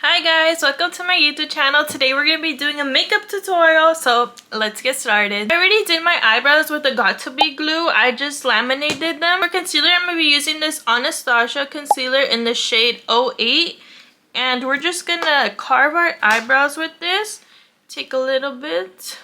Hi guys, welcome to my YouTube channel. Today we're going to be doing a makeup tutorial, so let's get started. I already did my eyebrows with the Got2b glue. I just laminated them. For concealer, I'm going to be using this Anastasia concealer in the shade 08. And we're just going to carve our eyebrows with this. Take a little bit.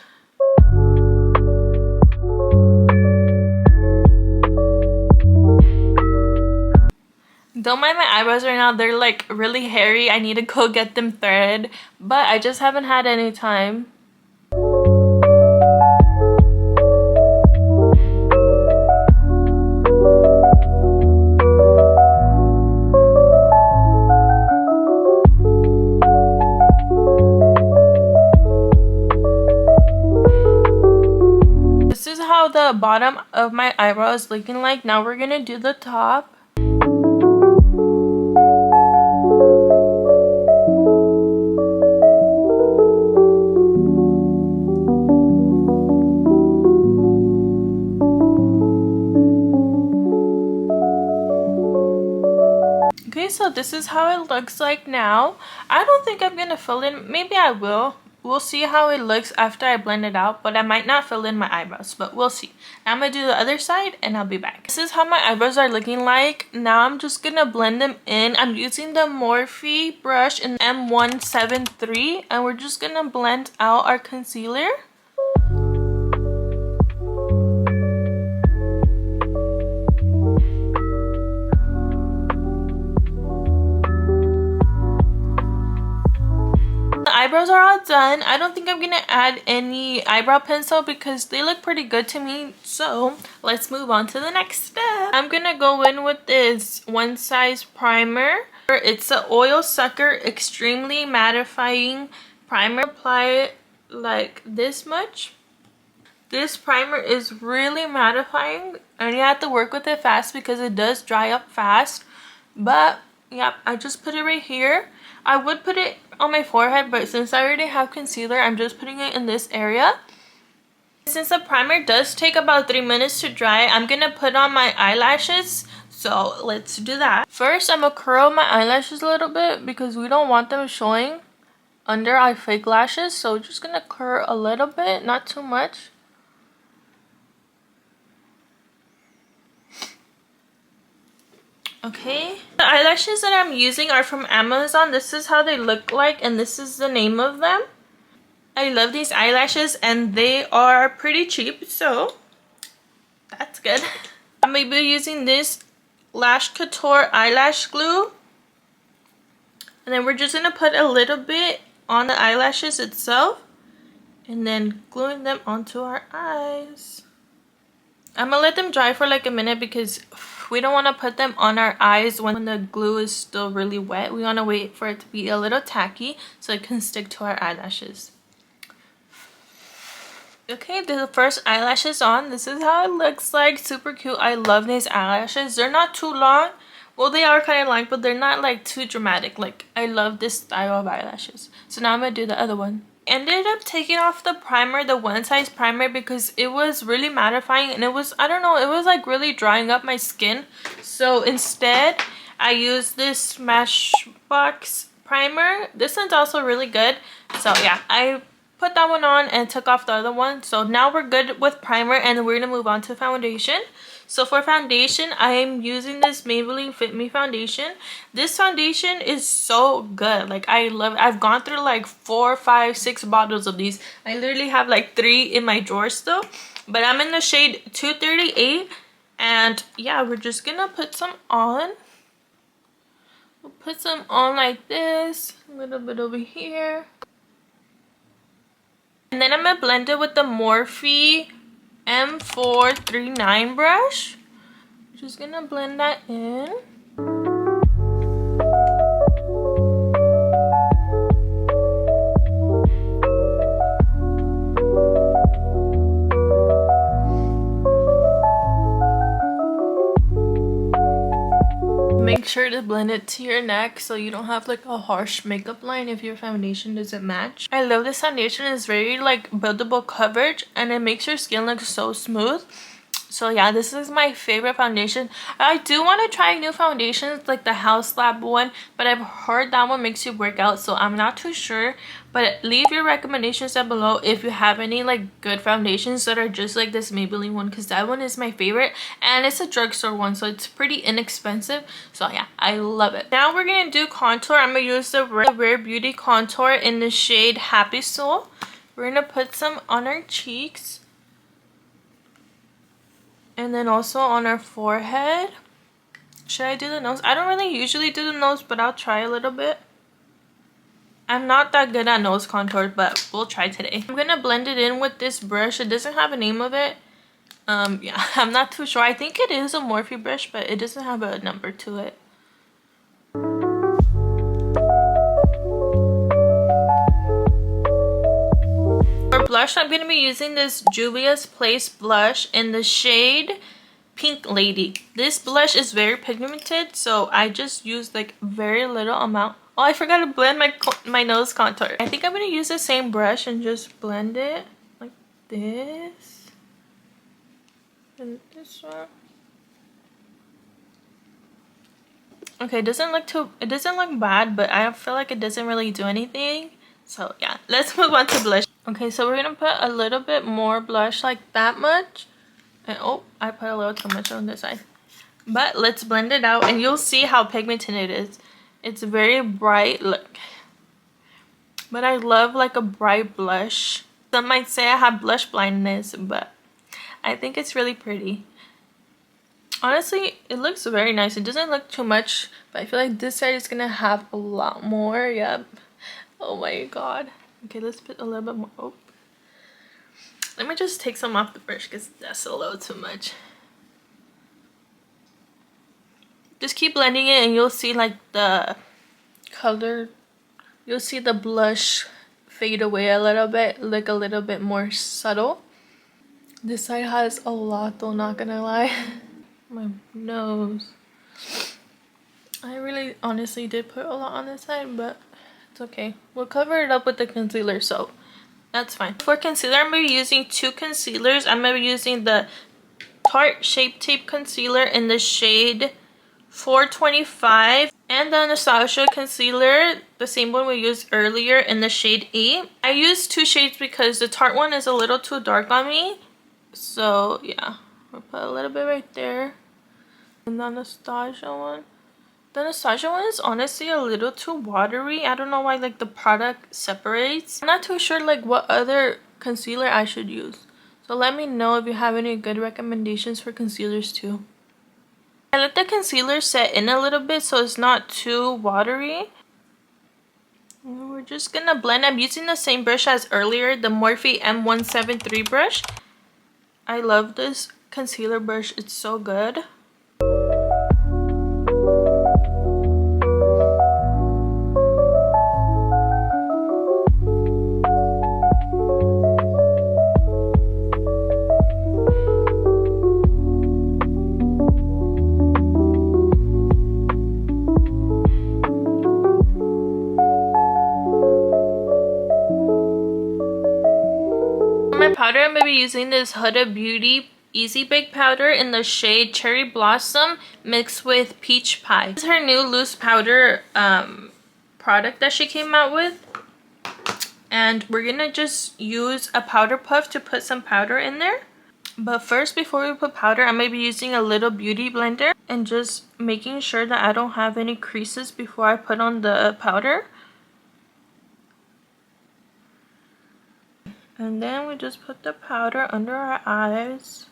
Don't mind my eyebrows right now, they're like really hairy. I need to go get them threaded, but I just haven't had any time. This is how the bottom of my eyebrow is looking like. Now we're gonna do the top. Okay, so this is how it looks like now. I don't think I'm gonna fill in. Maybe I will. We'll see how it looks after I blend it out, but I might not fill in my eyebrows, but we'll see. Now I'm gonna do the other side and I'll be back. This is how my eyebrows are looking like. Now I'm just gonna blend them in. I'm using the Morphe brush in M173 and we're just gonna blend out our concealer. Eyebrows are all done. I don't think I'm gonna add any eyebrow pencil because they look pretty good to me, so let's move on to the next step. I'm gonna go in with this One Size primer. It's an oil sucker extremely mattifying primer. Apply it like this much. This primer is really mattifying and you have to work with it fast because it does dry up fast, but yeah, I just put it right here. I would put it on my forehead, but since I already have concealer, I'm just putting it in this area. Since the primer does take about 3 minutes to dry, I'm gonna put on my eyelashes. So let's do that. First, I'm gonna curl my eyelashes a little bit because we don't want them showing under our fake lashes. So we're just gonna curl a little bit, not too much. Okay, the eyelashes that I'm using are from Amazon. This is how they look like and this is the name of them. I love these eyelashes and they are pretty cheap, so that's good. I'm going to be using this Lash Couture eyelash glue. And then we're just going to put a little bit on the eyelashes itself and then gluing them onto our eyes. I'm going to let them dry for like a minute because we don't want to put them on our eyes when the glue is still really wet. We want to wait for it to be a little tacky so it can stick to our eyelashes. Okay, the first eyelashes on. This is how it looks like. Super cute. I love these eyelashes. They're not too long. Well, they are kind of long, but they're not like too dramatic. Like, I love this style of eyelashes. So now I'm going to do the other one. Ended up taking off the primer, the One Size primer, because it was really mattifying and it was, I don't know, it was like really drying up my skin. So instead I used this Smashbox primer. This one's also really good. So yeah, I put that one on and took off the other one. So now we're good with primer and we're gonna move on to foundation. So for foundation, I am using this Maybelline Fit Me foundation. This foundation is so good. Like, I love it. I've gone through like 4, 5, 6 bottles of these. I literally have like 3 in my drawer still. But I'm in the shade 238. And yeah, we're just gonna put some on. We'll put some on like this. A little bit over here. And then I'm gonna blend it with the Morphe M439 brush. Just gonna blend that in. Make sure to blend it to your neck so you don't have like a harsh makeup line if your foundation doesn't match. I love this foundation. It's very like buildable coverage and it makes your skin look so smooth. So yeah, this is my favorite foundation. I do want to try new foundations like the House Lab one, but I've heard that one makes you work out, so I'm not too sure. But leave your recommendations down below if you have any like good foundations that are just like this Maybelline one, because that one is my favorite and it's a drugstore one, so it's pretty inexpensive. So yeah, I love it. Now we're gonna do contour. I'm gonna use the Rare Beauty contour in the shade Happy Soul. We're gonna put some on our cheeks. And then also on our forehead. Should I do the nose? I don't really usually do the nose, but I'll try a little bit. I'm not that good at nose contour, but we'll try today. I'm gonna blend it in with this brush. It doesn't have a name of it. Yeah, I'm not too sure. I think it is a Morphe brush, but it doesn't have a number to it. For blush, I'm gonna be using this Juvia's Place blush in the shade Pink Lady. This blush is very pigmented, so I just used like very little amount. Oh, I forgot to blend my nose contour. I think I'm gonna use the same brush and just blend it like this. And this one. Okay, it doesn't look bad, but I feel like it doesn't really do anything. So yeah, let's move on to blush. Okay, so we're gonna put a little bit more blush, like that much. And oh, I put a little too much on this side. But let's blend it out and you'll see how pigmented it is. It's very bright, look. But I love like a bright blush. Some might say I have blush blindness, but I think it's really pretty. Honestly, it looks very nice. It doesn't look too much, but I feel like this side is gonna have a lot more. Yep. Oh my god. Okay, let's put a little bit more. Oh. Let me just take some off the brush because that's a little too much. Just keep blending it and you'll see like the color. You'll see the blush fade away a little bit, look a little bit more subtle. This side has a lot though, not gonna lie. My nose. I really honestly did put a lot on this side, but it's okay. We'll cover it up with the concealer, so that's fine. For concealer, I'm going to be using two concealers. I'm going to be using the Tarte Shape Tape Concealer in the shade 425. And the Anastasia Concealer, the same one we used earlier, in the shade 8. I used two shades because the Tarte one is a little too dark on me. So yeah, we'll put a little bit right there. And the Anastasia one. The Anastasia one is honestly a little too watery. I don't know why like the product separates. I'm not too sure like what other concealer I should use. So let me know if you have any good recommendations for concealers too. I let the concealer set in a little bit so it's not too watery. And we're just gonna blend. I'm using the same brush as earlier, the Morphe M173 brush. I love this concealer brush. It's so good. My powder, I'm going to be using this Huda Beauty Easy Bake powder in the shade Cherry Blossom mixed with Peach Pie. This is her new loose powder product that she came out with. And we're going to just use a powder puff to put some powder in there. But first, before we put powder, I'm going to be using a little beauty blender and just making sure that I don't have any creases before I put on the powder. And then we just put the powder under our eyes.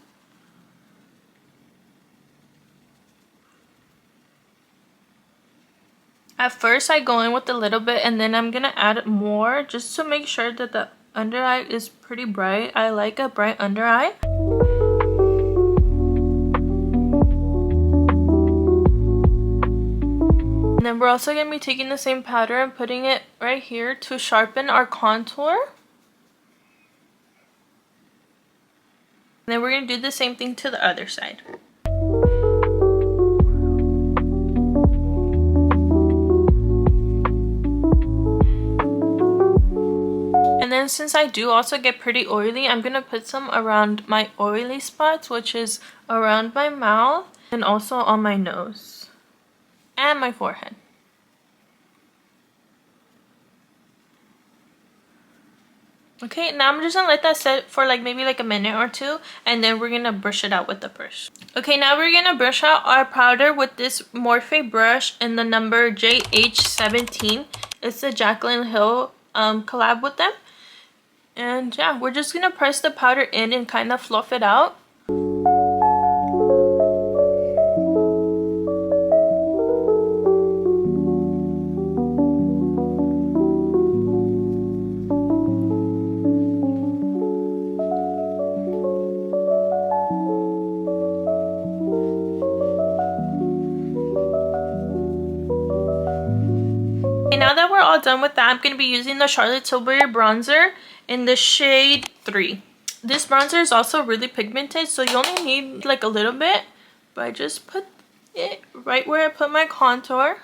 At first I go in with a little bit and then I'm gonna add more just to make sure that the under eye is pretty bright. I like a bright under eye. And then we're also gonna be taking the same powder and putting it right here to sharpen our contour. And then we're going to do the same thing to the other side. And then And since I do also get pretty oily, I'm gonna put some around my oily spots, which is around my mouth and also on my nose and my forehead. Okay, now I'm just gonna let that sit for like maybe like a minute or two, and then we're gonna brush it out with the brush. Okay, now we're gonna brush out our powder with this Morphe brush in the number JH17. It's the Jaclyn Hill collab with them. And yeah, we're just gonna press the powder in and kind of fluff it out. Now that we're all done with that, I'm going to be using the Charlotte Tilbury bronzer in the shade 3. This bronzer is also really pigmented, so you only need like a little bit, but I just put it right where I put my contour.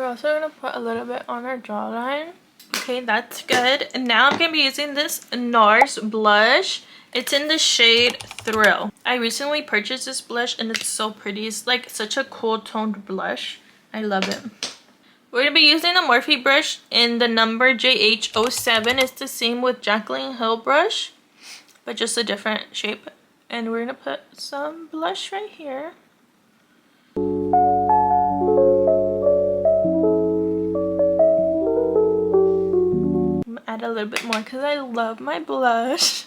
Also gonna put a little bit on our jawline. Okay, that's good. And now I'm gonna be using this NARS blush. It's in the shade Thrill. I recently purchased this blush and it's so pretty. It's like such a cool toned blush. I love it. We're gonna be using the Morphe brush in the number JH07. It's the same with Jaclyn Hill brush, but just a different shape. And we're gonna put some blush right here. Add a little bit more because I love my blush.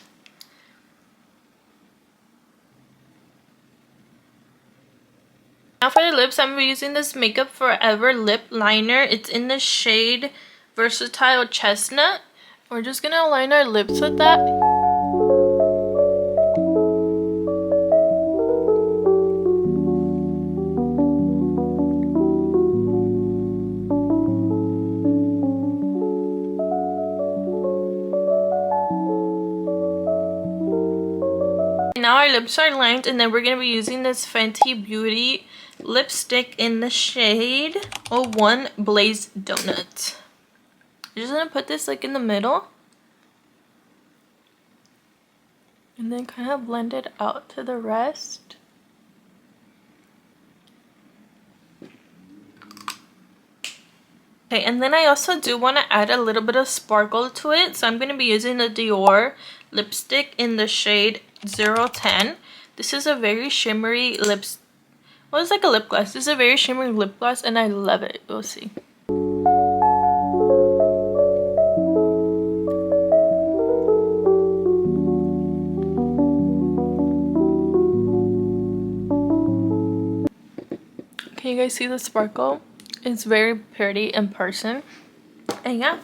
Now for the lips, I'm using this Makeup Forever lip liner. It's in the shade Versatile Chestnut. We're just gonna line our lips with that. Now our lips are lined, and then we're going to be using this Fenty Beauty lipstick in the shade 01 Blaze Donut. I'm just going to put this like in the middle. And then kind of blend it out to the rest. Okay, and then I also do want to add a little bit of sparkle to it. So I'm going to be using the Dior lipstick in the shade 010. This is a very shimmery lipstick. Well, it's like a lip gloss. This is a very shimmery lip gloss and I love it. You'll see. Can you guys see the sparkle? It's very pretty in person. And yeah,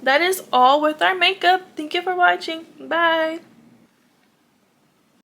that is all with our makeup. Thank you for watching. Bye.